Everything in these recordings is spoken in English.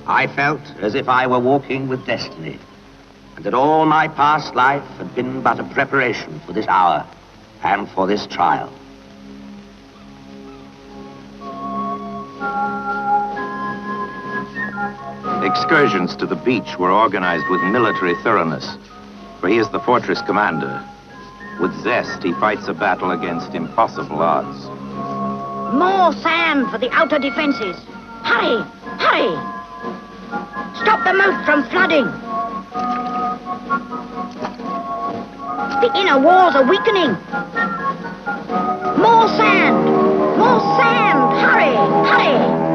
I felt as if I were walking with destiny, and that all my past life had been but a preparation for this hour and for this trial. Excursions to the beach were organized with military thoroughness, for he is the fortress commander. With zest, he fights a battle against impossible odds. More sand for the outer defenses. Hurry, hurry! Stop the moat from flooding. The inner walls are weakening. More sand! More sand! Hurry, hurry!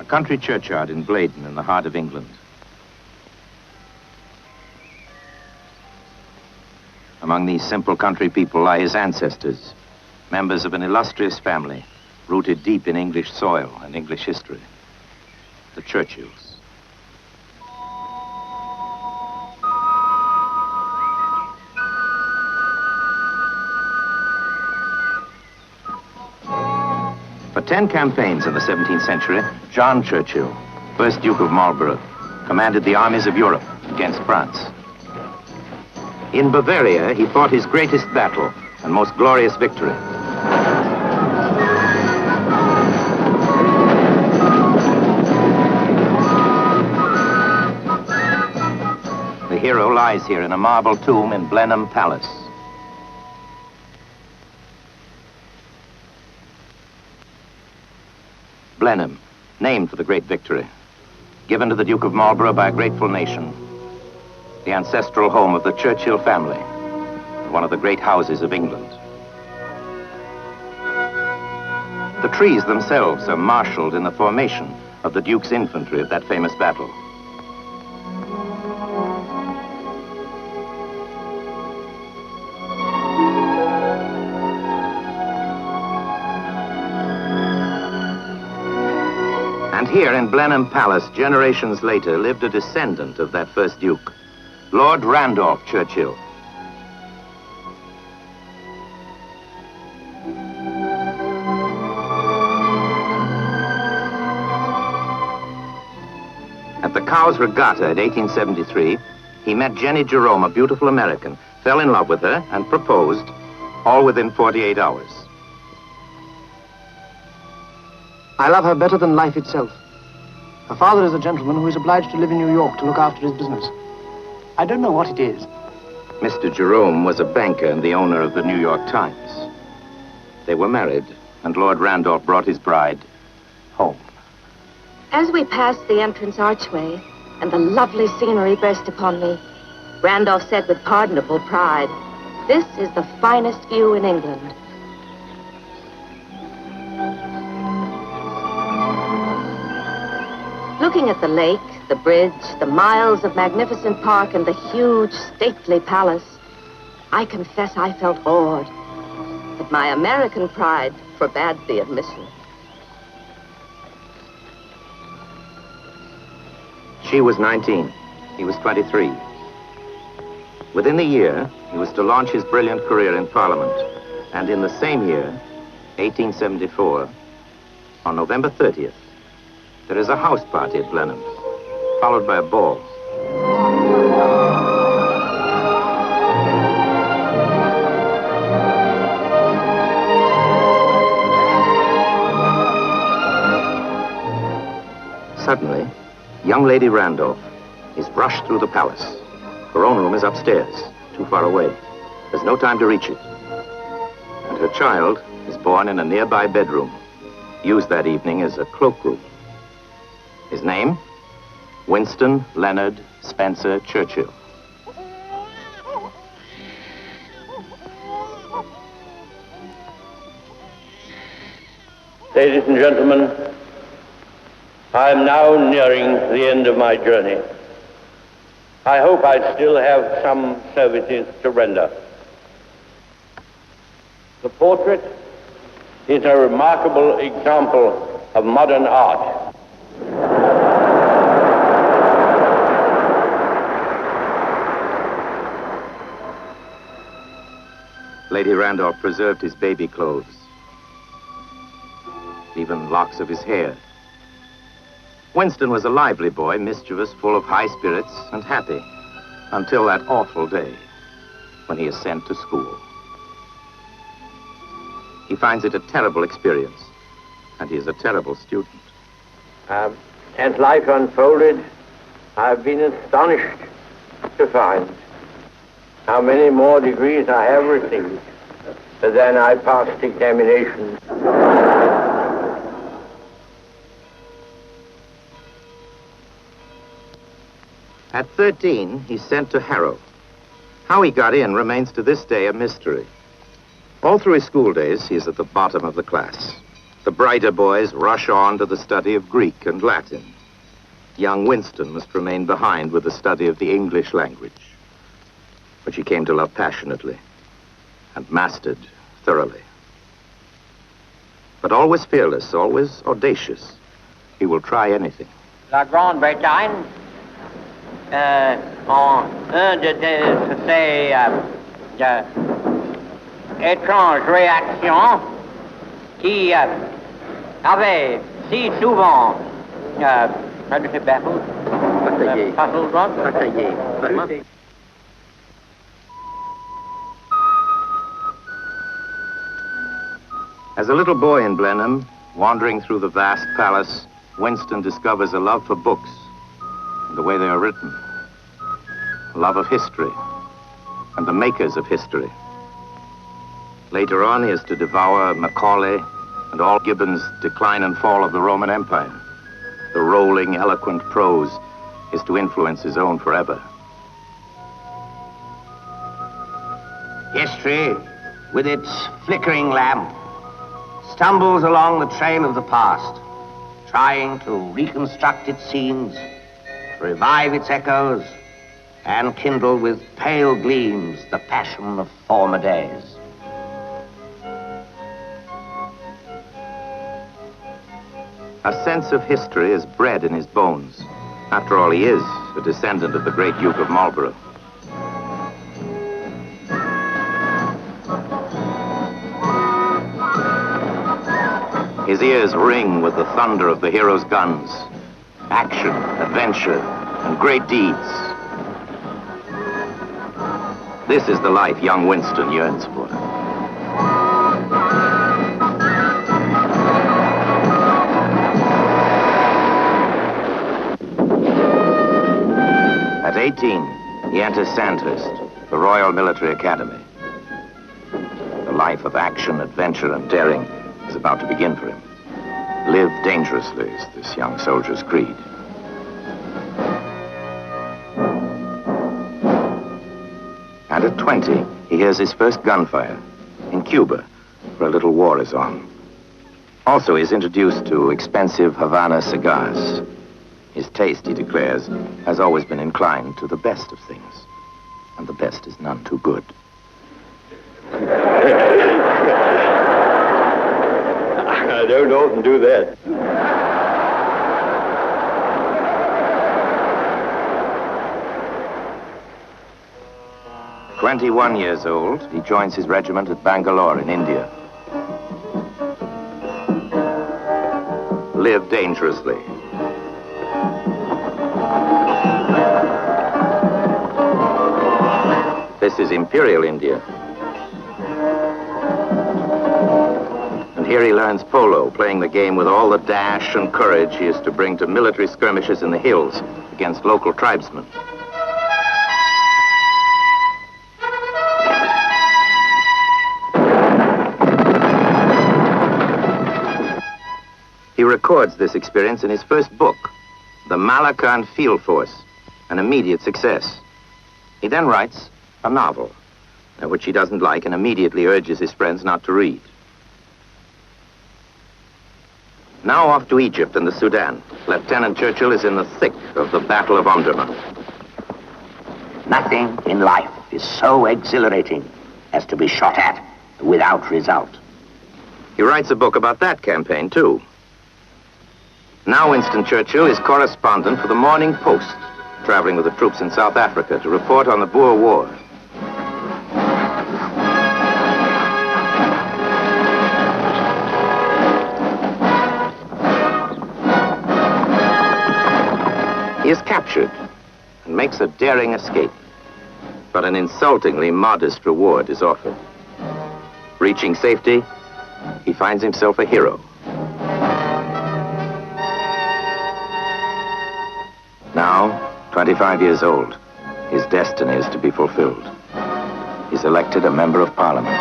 Country churchyard in Blaydon in the heart of England. Among these simple country people lie his ancestors, members of an illustrious family, rooted deep in English soil and English history, the Churchills. For 10 campaigns in the 17th century, John Churchill, 1st Duke of Marlborough, commanded the armies of Europe against France. In Bavaria, he fought his greatest battle and most glorious victory. The hero lies here in a marble tomb in Blenheim Palace. Blenheim, named for the great victory, given to the Duke of Marlborough by a grateful nation, the ancestral home of the Churchill family, one of the great houses of England. The trees themselves are marshaled in the formation of the Duke's infantry of that famous battle. And here in Blenheim Palace, generations later, lived a descendant of that first Duke, Lord Randolph Churchill. At the Cowes Regatta in 1873, he met Jenny Jerome, a beautiful American, fell in love with her and proposed, all within 48 hours. I love her better than life itself. Her father is a gentleman who is obliged to live in New York to look after his business. I don't know what it is. Mr. Jerome was a banker and the owner of the New York Times. They were married, and Lord Randolph brought his bride home. As we passed the entrance archway and the lovely scenery burst upon me, Randolph said with pardonable pride, "This is the finest view in England." Looking at the lake, the bridge, the miles of magnificent park, and the huge, stately palace, I confess I felt awed. But my American pride forbade the admission. She was 19. He was 23. Within the year, he was to launch his brilliant career in Parliament. And in the same year, 1874, on November 30th, there is a house party at Blenheim, followed by a ball. Suddenly, young Lady Randolph is rushed through the palace. Her own room is upstairs, too far away. There's no time to reach it. And her child is born in a nearby bedroom, used that evening as a cloakroom. His name? Winston Leonard Spencer-Churchill. Ladies and gentlemen, I am now nearing the end of my journey. I hope I still have some services to render. The portrait is a remarkable example of modern art. Lady Randolph preserved his baby clothes, even locks of his hair. Winston was a lively boy, mischievous, full of high spirits, and happy, until that awful day when he is sent to school. He finds it a terrible experience, and he is a terrible student. As life unfolded, I've been astonished to find how many more degrees I have received than I passed examinations. At 13, he's sent to Harrow. How he got in remains to this day a mystery. All through his school days, he is at the bottom of the class. The brighter boys rush on to the study of Greek and Latin. Young Winston must remain behind with the study of the English language, which he came to love passionately and mastered thoroughly. But always fearless, always audacious, he will try anything. La Grande-Bretagne, en un de ces étranges réactions qui avaient si souvent As a little boy in Blenheim, wandering through the vast palace, Winston discovers a love for books and the way they are written, a love of history and the makers of history. Later on, he is to devour Macaulay and all Gibbon's Decline and Fall of the Roman Empire. The rolling, eloquent prose is to influence his own forever. History, with its flickering lamp, stumbles along the trail of the past, trying to reconstruct its scenes, to revive its echoes, and kindle with pale gleams the passion of former days. A sense of history is bred in his bones. After all, he is a descendant of the great Duke of Marlborough. His ears ring with the thunder of the hero's guns, action, adventure, and great deeds. This is the life young Winston yearns for. At 18, he enters Sandhurst, the Royal Military Academy. The life of action, adventure, and daring is about to begin for him. Live dangerously is this young soldier's creed. And at 20, he hears his first gunfire in Cuba, where a little war is on. Also, he is introduced to expensive Havana cigars. His taste, he declares, has always been inclined to the best of things, and the best is none too good. I don't often do that. 21 years old, he joins his regiment at Bangalore in India. Live dangerously. This is Imperial India. And here he learns polo, playing the game with all the dash and courage he is to bring to military skirmishes in the hills against local tribesmen. He records this experience in his first book, The Malakand Field Force, an immediate success. He then writes a novel, which he doesn't like and immediately urges his friends not to read. Now off to Egypt and the Sudan, Lieutenant Churchill is in the thick of the Battle of Omdurman. Nothing in life is so exhilarating as to be shot at without result. He writes a book about that campaign, too. Now Winston Churchill is correspondent for the Morning Post, traveling with the troops in South Africa to report on the Boer War. He is captured and makes a daring escape, but an insultingly modest reward is offered. Reaching safety, he finds himself a hero. Now, 25 years old, his destiny is to be fulfilled. He's elected a member of Parliament.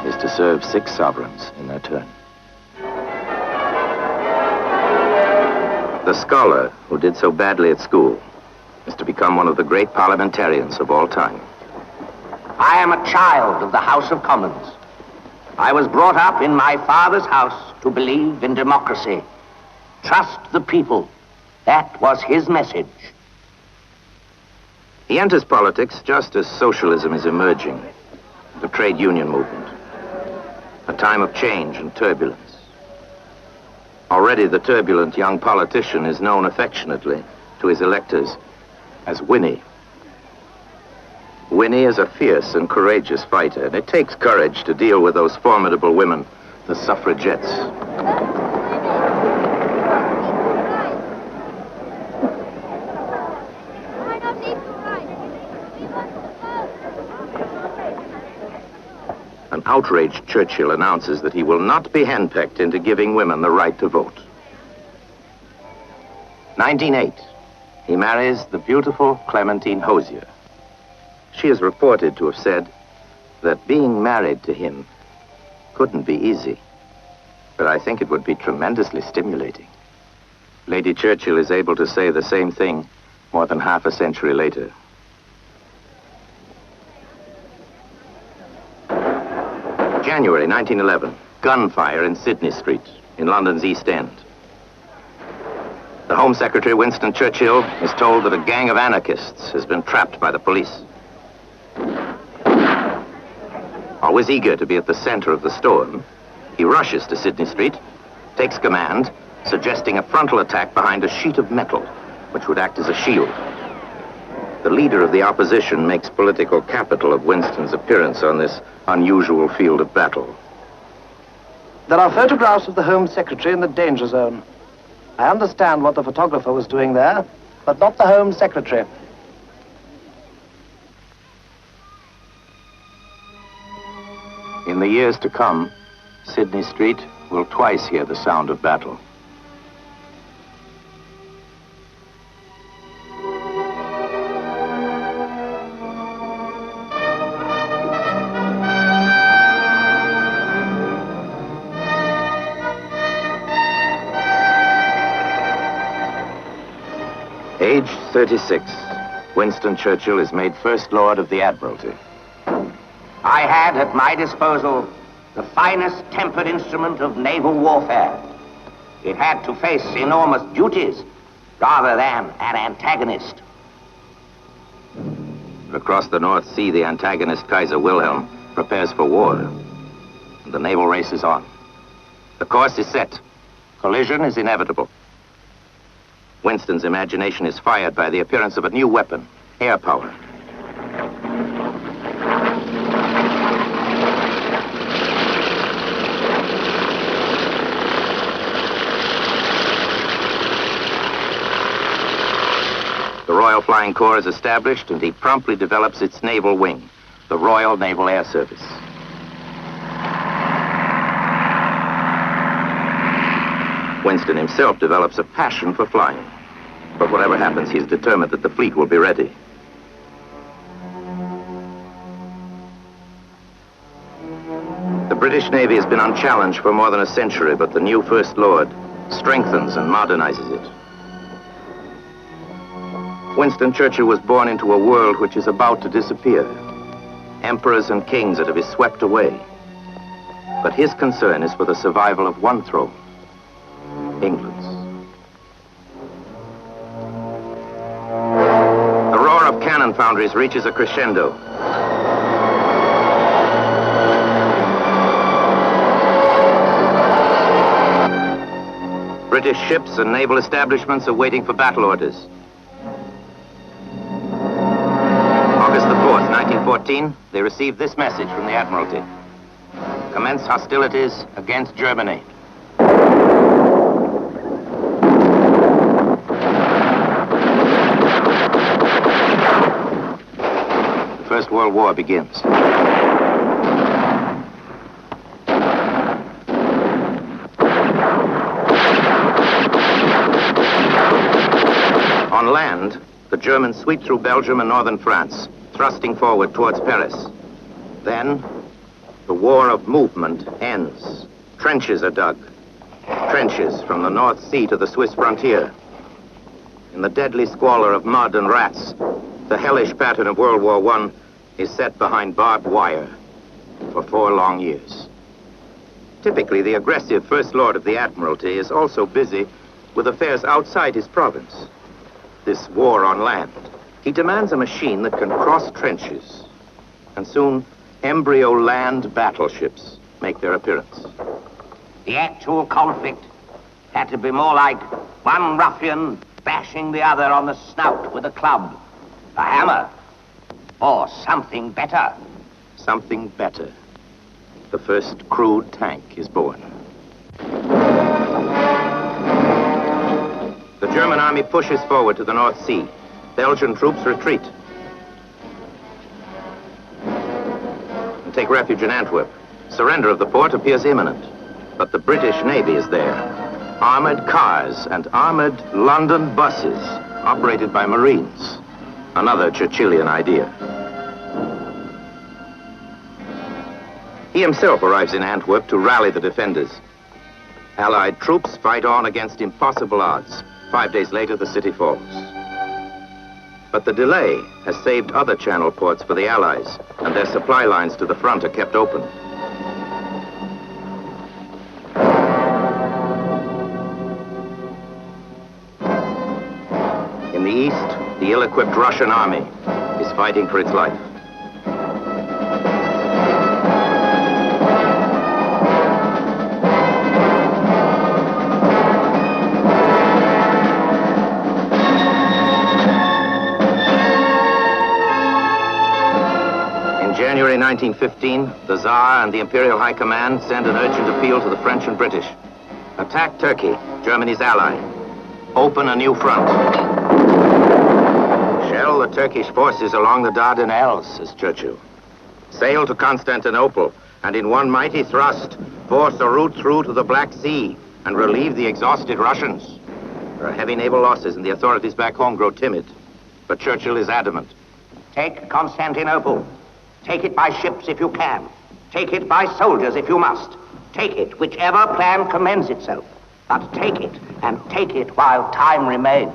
Is to serve 6 sovereigns in their turn. The scholar who did so badly at school is to become one of the great parliamentarians of all time. I am a child of the House of Commons. I was brought up in my father's house to believe in democracy. Trust the people. That was his message. He enters politics just as socialism is emerging, the trade union movement, a time of change and turbulence. Already the turbulent young politician is known affectionately to his electors as Winnie. Winnie is a fierce and courageous fighter, and it takes courage to deal with those formidable women, the suffragettes. An outraged Churchill announces that he will not be henpecked into giving women the right to vote. 1908. He marries the beautiful Clementine Hosier. She is reported to have said that being married to him couldn't be easy, but I think it would be tremendously stimulating. Lady Churchill is able to say the same thing more than half a century later. January 1911, gunfire in Sydney Street in London's East End. The Home Secretary, Winston Churchill, is told that a gang of anarchists has been trapped by the police. Always eager to be at the center of the storm, he rushes to Sydney Street, takes command, suggesting a frontal attack behind a sheet of metal, which would act as a shield. The leader of the opposition makes political capital of Winston's appearance on this unusual field of battle. There are photographs of the Home Secretary in the danger zone. I understand what the photographer was doing there, but not the Home Secretary. In the years to come, Sydney Street will twice hear the sound of battle. Aged 36, Winston Churchill is made First Lord of the Admiralty. I had at my disposal the finest tempered instrument of naval warfare. It had to face enormous duties rather than an antagonist. Across the North Sea, the antagonist Kaiser Wilhelm prepares for war. and the naval race is on. The course is set. Collision is inevitable. Winston's imagination is fired by the appearance of a new weapon, air power. The Royal Flying Corps is established, and he promptly develops its naval wing, the Royal Naval Air Service. Winston himself develops a passion for flying. But whatever happens, he's determined that the fleet will be ready. The British Navy has been unchallenged for more than a century, but the new First Lord strengthens and modernizes it. Winston Churchill was born into a world which is about to disappear. Emperors and kings are to be swept away. But his concern is for the survival of one throne, England's. The roar of cannon foundries reaches a crescendo. British ships and naval establishments are waiting for battle orders. August the 4th, 1914, they received this message from the Admiralty. Commence hostilities against Germany. The First World War begins. On land, the Germans sweep through Belgium and northern France, thrusting forward towards Paris. Then, the war of movement ends. Trenches are dug. Trenches from the North Sea to the Swiss frontier. In the deadly squalor of mud and rats, the hellish pattern of World War I is set behind barbed wire for 4 long years. Typically, the aggressive First Lord of the Admiralty is also busy with affairs outside his province. This war on land. He demands a machine that can cross trenches. And soon, embryo land battleships make their appearance. The actual conflict had to be more like one ruffian bashing the other on the snout with a club, a hammer, or something better. Something better. The first crude tank is born. The German army pushes forward to the North Sea. Belgian troops retreat and take refuge in Antwerp. Surrender of the port appears imminent, but the British Navy is there. Armored cars and armored London buses operated by Marines. Another Churchillian idea. He himself arrives in Antwerp to rally the defenders. Allied troops fight on against impossible odds. 5 days later, the city falls. But the delay has saved other channel ports for the Allies, and their supply lines to the front are kept open. In the east, the ill-equipped Russian army is fighting for its life. January 1915, the Tsar and the Imperial High Command send an urgent appeal to the French and British. Attack Turkey, Germany's ally. Open a new front. Shell the Turkish forces along the Dardanelles, says Churchill. Sail to Constantinople, and in one mighty thrust, force a route through to the Black Sea and relieve the exhausted Russians. There are heavy naval losses, and the authorities back home grow timid. But Churchill is adamant. Take Constantinople. Take it by ships if you can. Take it by soldiers if you must. Take it, whichever plan commends itself. But take it, and take it while time remains.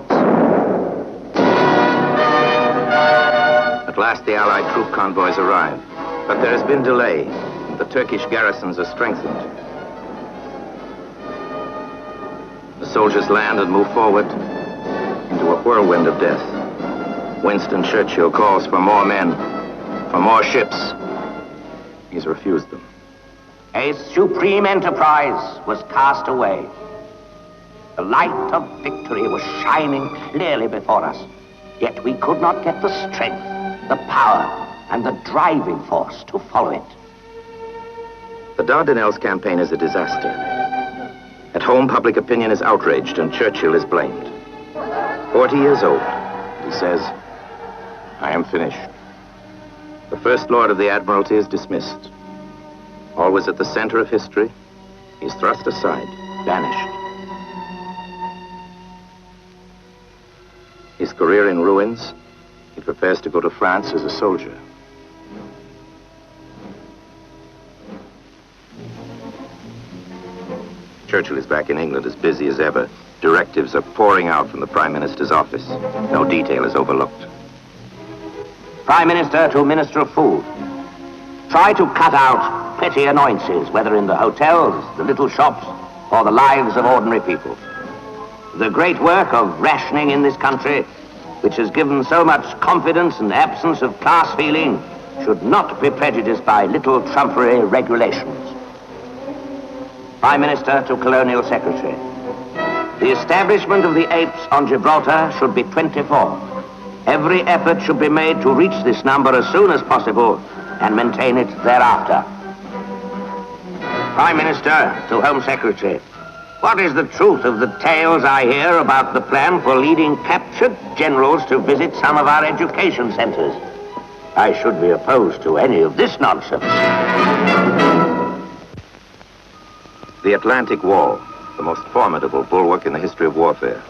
At last, the Allied troop convoys arrive. But there has been delay, and the Turkish garrisons are strengthened. The soldiers land and move forward into a whirlwind of death. Winston Churchill calls for more men, for more ships. He's refused them. A supreme enterprise was cast away. The light of victory was shining clearly before us, yet we could not get the strength, the power, and the driving force to follow it. The Dardanelles campaign is a disaster. At home, public opinion is outraged and Churchill is blamed. 40 years old, he says, "I am finished." The First Lord of the Admiralty is dismissed. Always at the center of history, he's thrust aside, banished. His career in ruins, he prepares to go to France as a soldier. Churchill is back in England as busy as ever. Directives are pouring out from the Prime Minister's office. No detail is overlooked. Prime Minister to Minister of Food. Try to cut out petty annoyances, whether in the hotels, the little shops, or the lives of ordinary people. The great work of rationing in this country, which has given so much confidence and absence of class feeling, should not be prejudiced by little trumpery regulations. Prime Minister to Colonial Secretary. The establishment of the apes on Gibraltar should be 24. Every effort should be made to reach this number as soon as possible and maintain it thereafter. Prime Minister to Home Secretary. What is the truth of the tales I hear about the plan for leading captured generals to visit some of our education centers? I should be opposed to any of this nonsense. The Atlantic Wall, the most formidable bulwark in the history of warfare.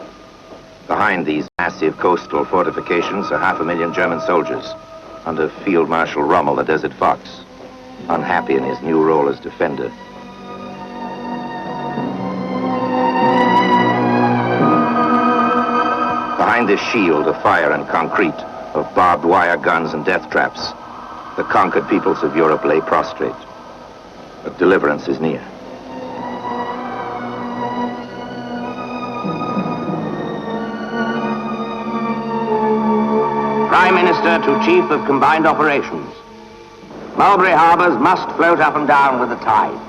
Behind these massive coastal fortifications are 500,000 German soldiers under Field Marshal Rommel, the Desert Fox, unhappy in his new role as defender. Behind this shield of fire and concrete, of barbed wire guns and death traps, the conquered peoples of Europe lay prostrate. But deliverance is near. Prime Minister to Chief of Combined Operations. Mulberry harbors must float up and down with the tide.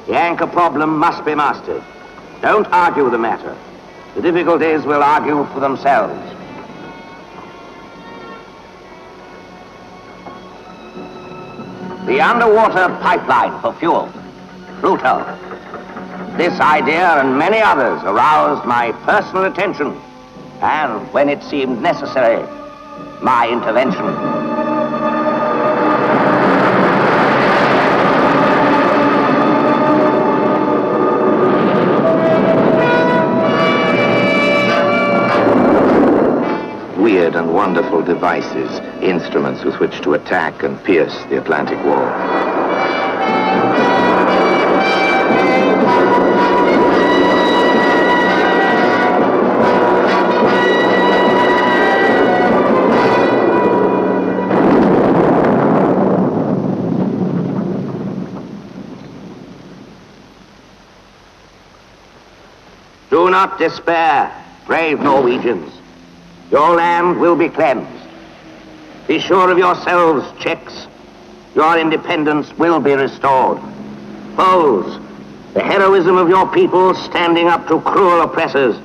The anchor problem must be mastered. Don't argue the matter. The difficulties will argue for themselves. The underwater pipeline for fuel, Pluto. This idea and many others aroused my personal attention, and when it seemed necessary, my intervention. Weird and wonderful devices, instruments with which to attack and pierce the Atlantic Wall. Do not despair, brave Norwegians. Your land will be cleansed. Be sure of yourselves, Czechs. Your independence will be restored. Poles, the heroism of your people standing up to cruel oppressors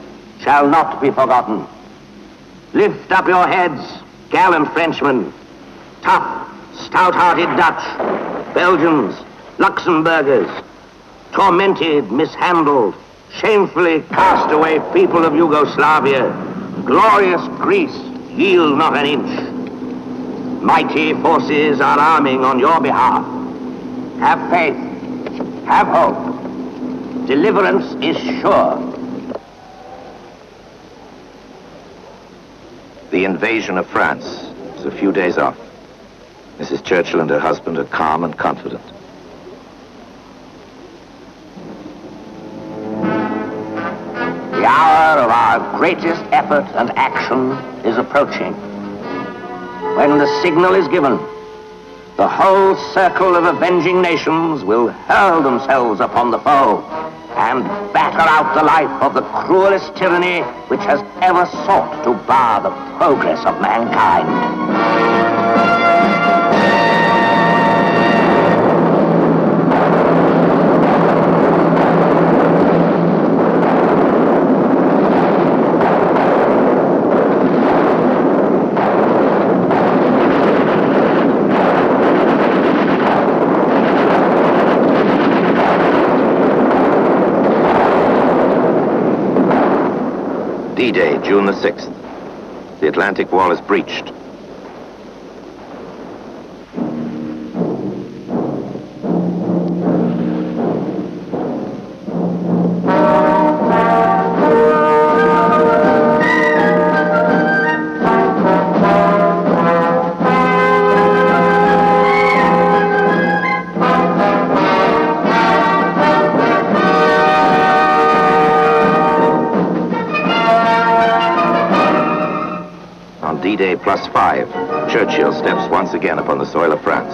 shall not be forgotten. Lift up your heads, gallant Frenchmen, tough, stout-hearted Dutch, Belgians, Luxembourgers, tormented, mishandled, shamefully cast away people of Yugoslavia, glorious Greece, yield not an inch. Mighty forces are arming on your behalf. Have faith, have hope. Deliverance is sure. The invasion of France is a few days off. Mrs. Churchill and her husband are calm and confident. The hour of our greatest effort and action is approaching. When the signal is given, the whole circle of avenging nations will hurl themselves upon the foe and batter out the life of the cruelest tyranny which has ever sought to bar the progress of mankind. June the 6th. The Atlantic Wall is breached. D-Day +5, Churchill steps once again upon the soil of France.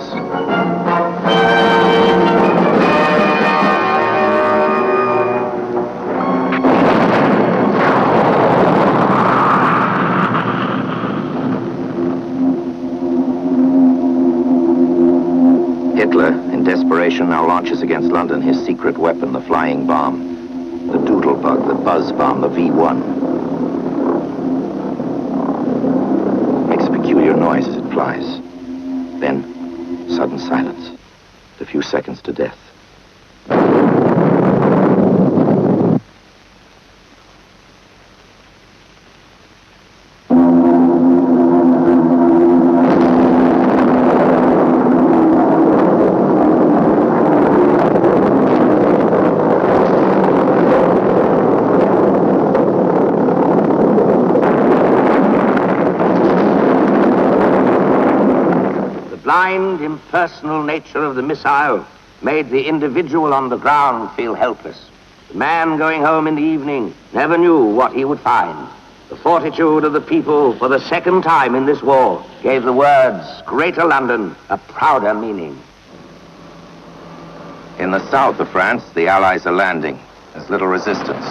Hitler, in desperation, now launches against London his secret weapon, the flying bomb, the doodlebug, the buzz bomb, the V1. Peculiar noise as it flies. Then, sudden silence. A few seconds to death. Blind, impersonal nature of the missile made the individual on the ground feel helpless. The man going home in the evening never knew what he would find. The fortitude of the people for the second time in this war gave the words Greater London a prouder meaning. In the south of France, the Allies are landing. There's little resistance.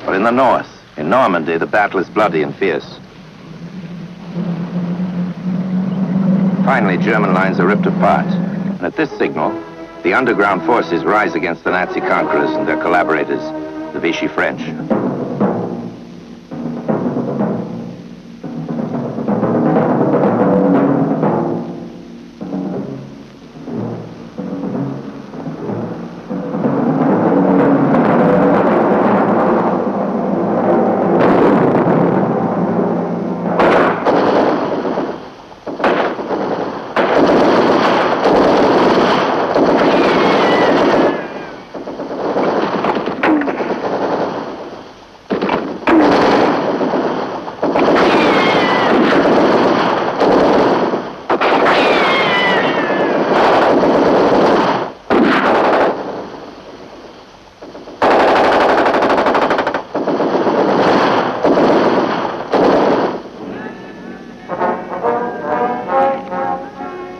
But in the north, in Normandy, the battle is bloody and fierce. Finally, German lines are ripped apart. And at this signal, the underground forces rise against the Nazi conquerors and their collaborators, the Vichy French.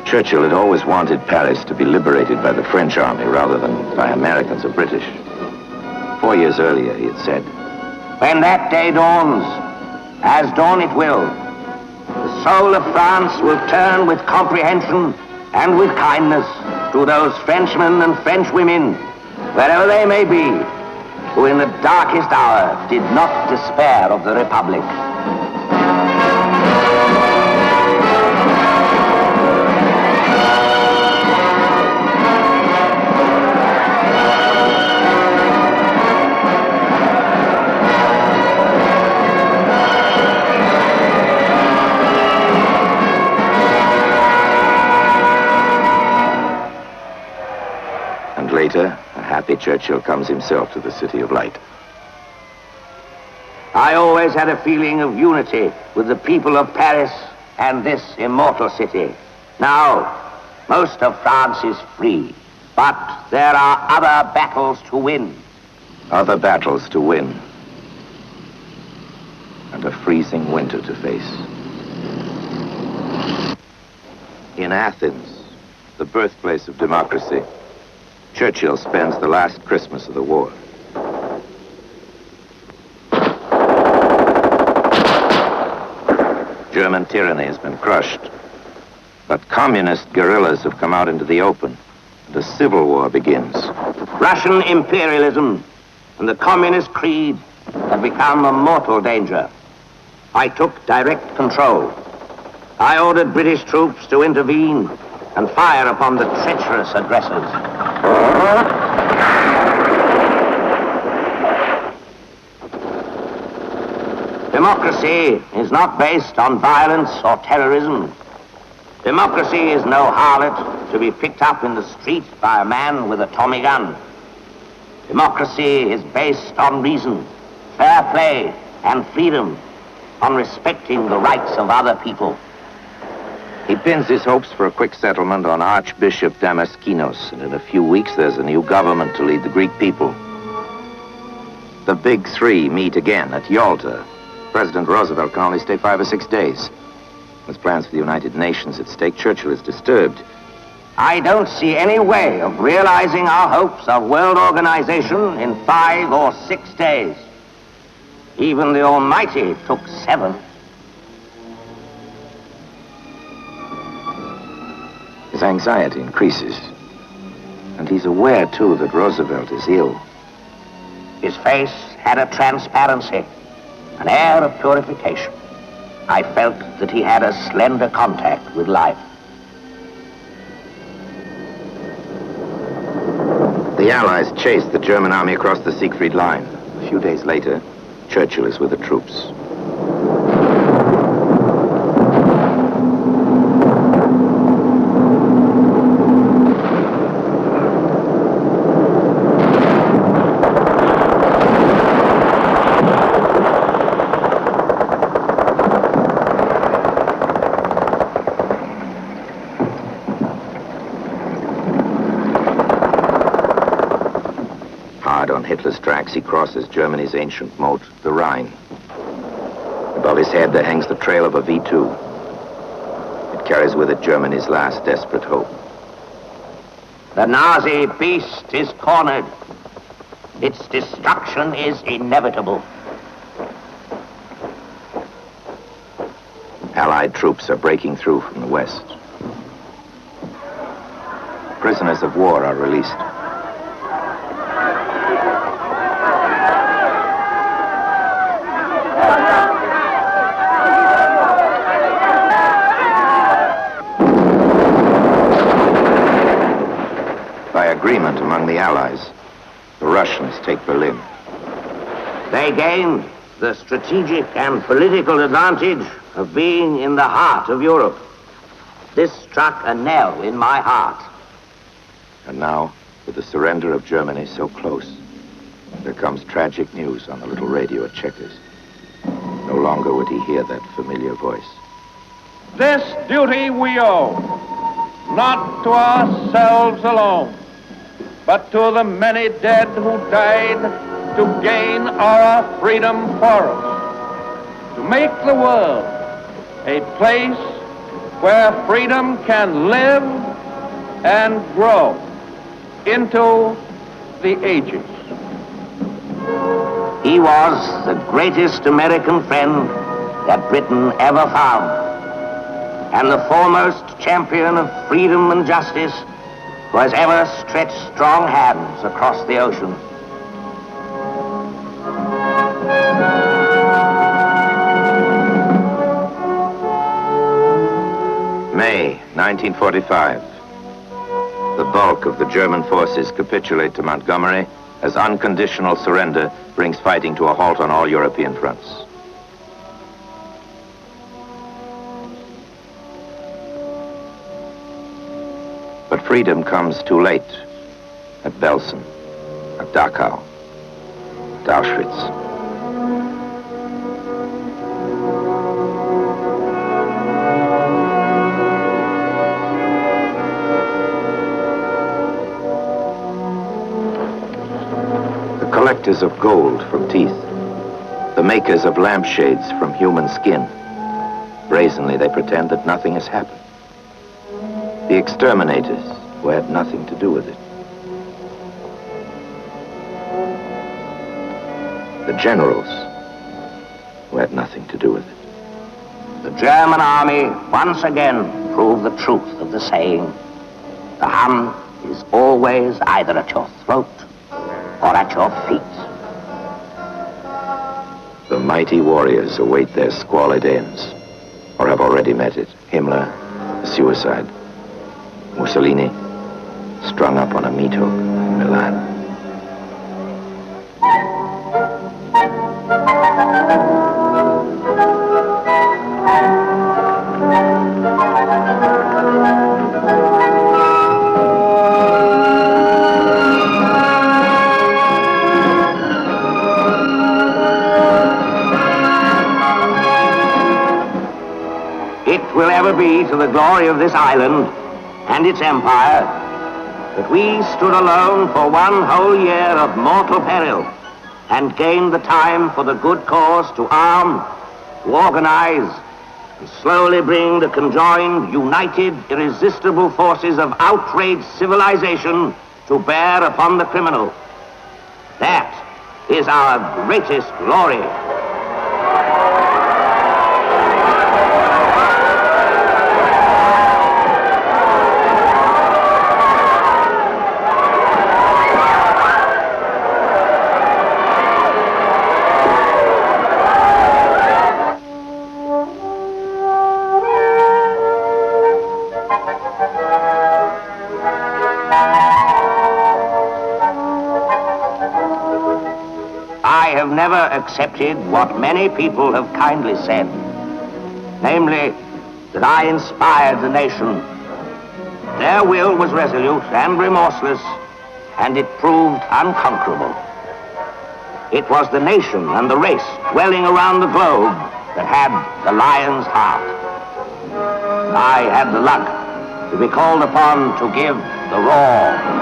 Churchill had always wanted Paris to be liberated by the French army rather than by Americans or British. 4 years earlier, he had said, "When that day dawns, as dawn it will, the soul of France will turn with comprehension and with kindness to those Frenchmen and Frenchwomen, wherever they may be, who in the darkest hour did not despair of the Republic." Later, a happy Churchill comes himself to the City of Light. I always had a feeling of unity with the people of Paris and this immortal city. Now, most of France is free, but there are other battles to win. Other battles to win. And a freezing winter to face. In Athens, the birthplace of democracy, Churchill spends the last Christmas of the war. German tyranny has been crushed, but communist guerrillas have come out into the open, and a civil war begins. Russian imperialism and the communist creed have become a mortal danger. I took direct control. I ordered British troops to intervene and fire upon the treacherous aggressors. Democracy is not based on violence or terrorism. Democracy is no harlot to be picked up in the street by a man with a Tommy gun. Democracy is based on reason, fair play, and freedom, on respecting the rights of other people. He pins his hopes for a quick settlement on Archbishop Damaskinos, and in a few weeks there's a new government to lead the Greek people. The big three meet again at Yalta. President Roosevelt can only stay 5 or 6 days. With plans for the United Nations at stake, Churchill is disturbed. I don't see any way of realizing our hopes of world organization in 5 or 6 days. Even the Almighty took 7. His anxiety increases. And he's aware, too, that Roosevelt is ill. His face had a transparency, an air of purification. I felt that he had a slender contact with life. The Allies chased the German army across the Siegfried Line. A few days later, Churchill is with the troops. Hitler's tracks, he crosses Germany's ancient moat, the Rhine. Above his head, there hangs the trail of a V2. It carries with it Germany's last desperate hope. The Nazi beast is cornered. Its destruction is inevitable. Allied troops are breaking through from the west. Prisoners of war are released. Agreement among the Allies, the Russians take Berlin. They gained the strategic and political advantage of being in the heart of Europe. This struck a knell in my heart. And now, with the surrender of Germany so close, there comes tragic news on the little radio at Chequers. No longer would he hear that familiar voice. This duty we owe, not to ourselves alone, but to the many dead who died to gain our freedom for us, to make the world a place where freedom can live and grow into the ages. He was the greatest American friend that Britain ever found, and the foremost champion of freedom and justice who has ever stretched strong hands across the ocean. May 1945. The bulk of the German forces capitulate to Montgomery as unconditional surrender brings fighting to a halt on all European fronts. But freedom comes too late at Belsen, at Dachau, at Auschwitz. The collectors of gold from teeth, the makers of lampshades from human skin, brazenly they pretend that nothing has happened. The exterminators who had nothing to do with it. The generals who had nothing to do with it. The German army once again proved the truth of the saying, the Hun is always either at your throat or at your feet. The mighty warriors await their squalid ends, or have already met it. Himmler, suicide. Mussolini, strung up on a meat hook in Milan. Will ever be to the glory of this island and its empire that we stood alone for one whole year of mortal peril and gained the time for the good cause to arm, to organize, and slowly bring the conjoined, united, irresistible forces of outraged civilization to bear upon the criminal. That is our greatest glory. Never accepted what many people have kindly said, namely, that I inspired the nation. Their will was resolute and remorseless, and it proved unconquerable. It was the nation and the race dwelling around the globe that had the lion's heart. I had the luck to be called upon to give the roar.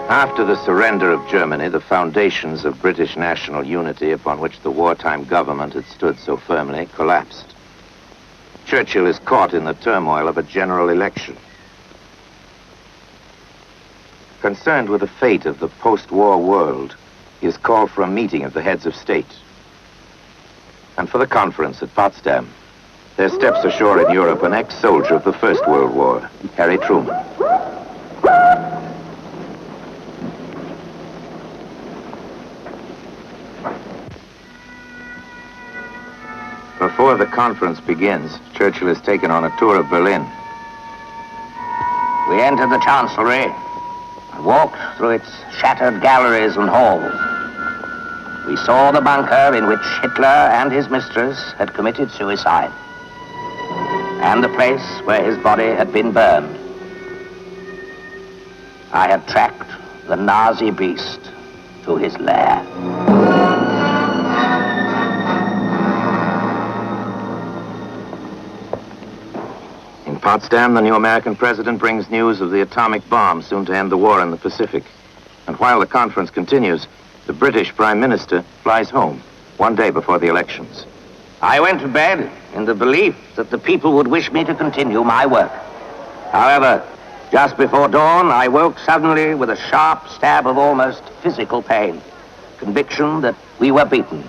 After the surrender of Germany, the foundations of British national unity upon which the wartime government had stood so firmly collapsed. Churchill is caught in the turmoil of a general election. Concerned with the fate of the post-war world, he is called for a meeting of the heads of state. And for the conference at Potsdam, there steps ashore in Europe an ex-soldier of the First World War, Harry Truman. Before the conference begins, Churchill is taken on a tour of Berlin. We entered the Chancellery and walked through its shattered galleries and halls. We saw the bunker in which Hitler and his mistress had committed suicide, and the place where his body had been burned. I had tracked the Nazi beast to his lair. In Potsdam, the new American president brings news of the atomic bomb soon to end the war in the Pacific. And while the conference continues, the British Prime Minister flies home 1 day before the elections. I went to bed in the belief that the people would wish me to continue my work. However, just before dawn, I woke suddenly with a sharp stab of almost physical pain, conviction that we were beaten.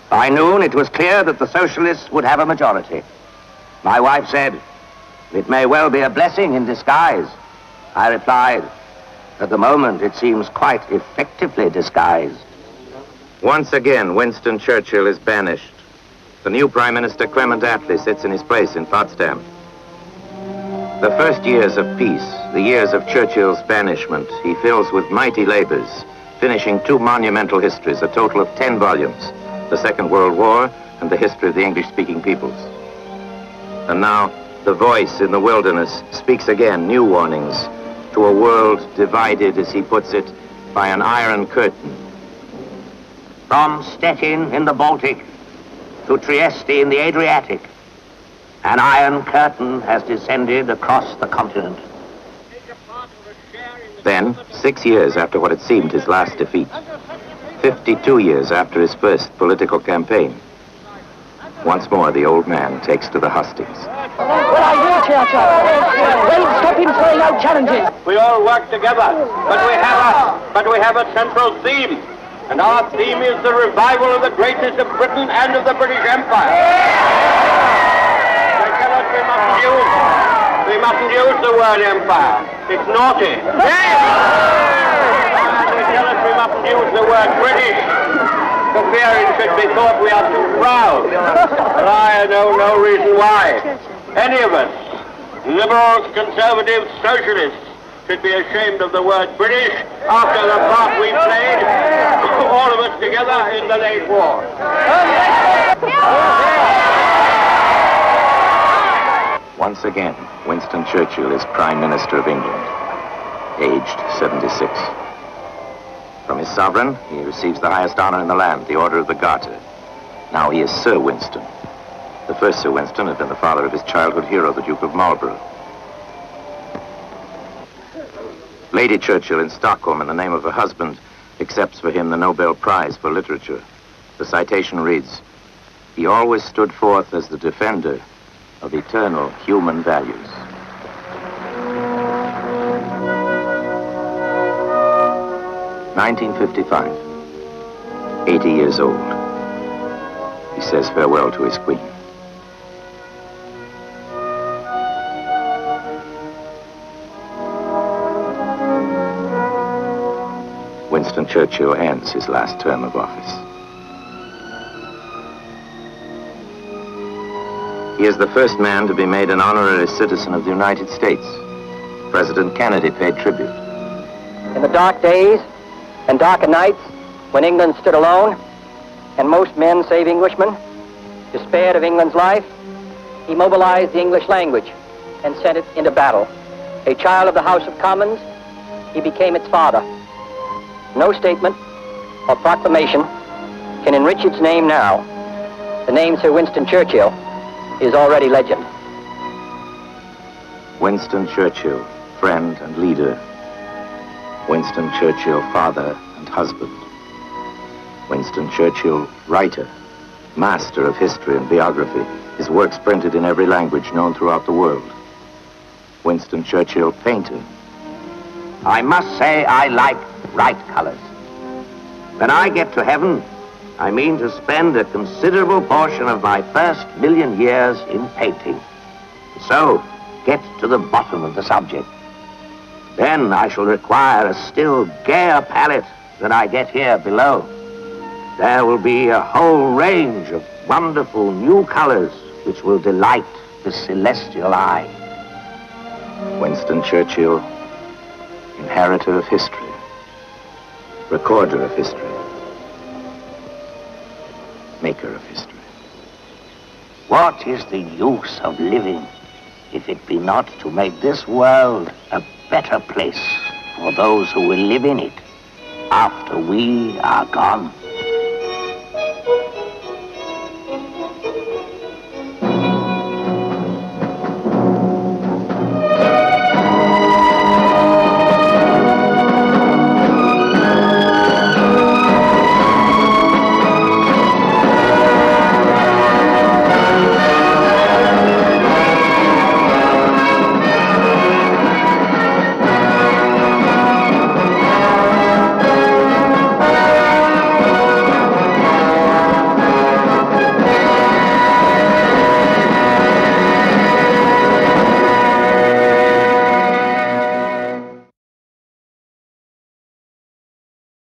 By noon, it was clear that the socialists would have a majority. My wife said, "It may well be a blessing in disguise." I replied, "At the moment, it seems quite effectively disguised." Once again, Winston Churchill is banished. The new Prime Minister, Clement Attlee, sits in his place in Potsdam. The first years of peace, the years of Churchill's banishment, he fills with mighty labors, finishing 2 monumental histories, a total of 10 volumes, the Second World War and the history of the English-speaking peoples. And now, the voice in the wilderness speaks again new warnings to a world divided, as he puts it, by an iron curtain. From Stettin in the Baltic to Trieste in the Adriatic, an iron curtain has descended across the continent. Then, 6 years after what had seemed his last defeat, 52 years after his first political campaign, once more the old man takes to the hustings. What are you, Churchill? Well, stop him throwing out challenges. We all work together, but we have a central theme, and our theme is the revival of the greatness of Britain and of the British Empire. They tell us we mustn't use the word empire. It's naughty. And they tell us we mustn't use the word British. interfering should be thought we are too proud. But I know no reason why any of us, liberals, conservatives, socialists, should be ashamed of the word British after the part we played, all of us together, in the late war. Once again, Winston Churchill is Prime Minister of England, aged 76. From his sovereign, he receives the highest honor in the land, the Order of the Garter. Now he is Sir Winston. The first Sir Winston had been the father of his childhood hero, the Duke of Marlborough. Lady Churchill in Stockholm, in the name of her husband, accepts for him the Nobel Prize for Literature. The citation reads, "He always stood forth as the defender of eternal human values." (1955). 80 years old. He says farewell to his queen. Winston Churchill ends his last term of office. He is the first man to be made an honorary citizen of the United States. President Kennedy paid tribute. In the dark days and darker nights, when England stood alone, and most men, save Englishmen, despaired of England's life, he mobilized the English language and sent it into battle. A child of the House of Commons, he became its father. No statement or proclamation can enrich its name now. The name Sir Winston Churchill is already legend. Winston Churchill, friend and leader. Winston Churchill, father and husband. Winston Churchill, writer, master of history and biography, his works printed in every language known throughout the world. Winston Churchill, painter. I must say I like bright colors. When I get to heaven, I mean to spend a considerable portion of my first 1,000,000 years in painting. So, get to the bottom of the subject. Then I shall require a still gayer palette than I get here below. There will be a whole range of wonderful new colors which will delight the celestial eye. Winston Churchill, inheritor of history, recorder of history, maker of history. What is the use of living if it be not to make this world a better place for those who will live in it after we are gone?